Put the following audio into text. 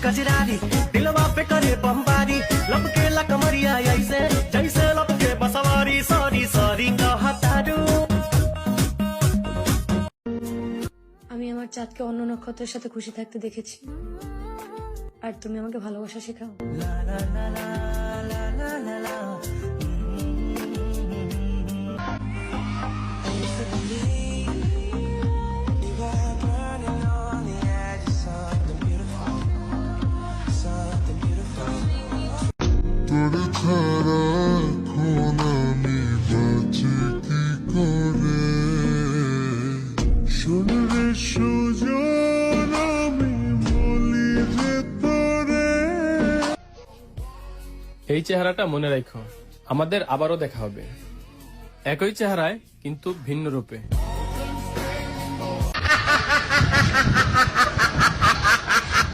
कजरारी दिलवा पे करे बमबारी लपके ला कमरिया ऐसे जैसे लपके बसवारी सॉरी सॉरी कहतारू আমি আমার চাঁদকে অন্য নক্ষত্রের সাথে খুশি থাকতে দেখেছি আর তুমি আমাকে ভালোবাসা শেখাও। লা লা লা লা লা লা লা লা তোরে ছাড়া এখন আমি বাঁচি কি করে শোনরে সুজন আমি বলি যে তোরে। এই চেহারাটা মনে রাখো, আমাদের আবারও দেখা হবে একই চেহারায় কিন্তু ভিন্ন রূপে।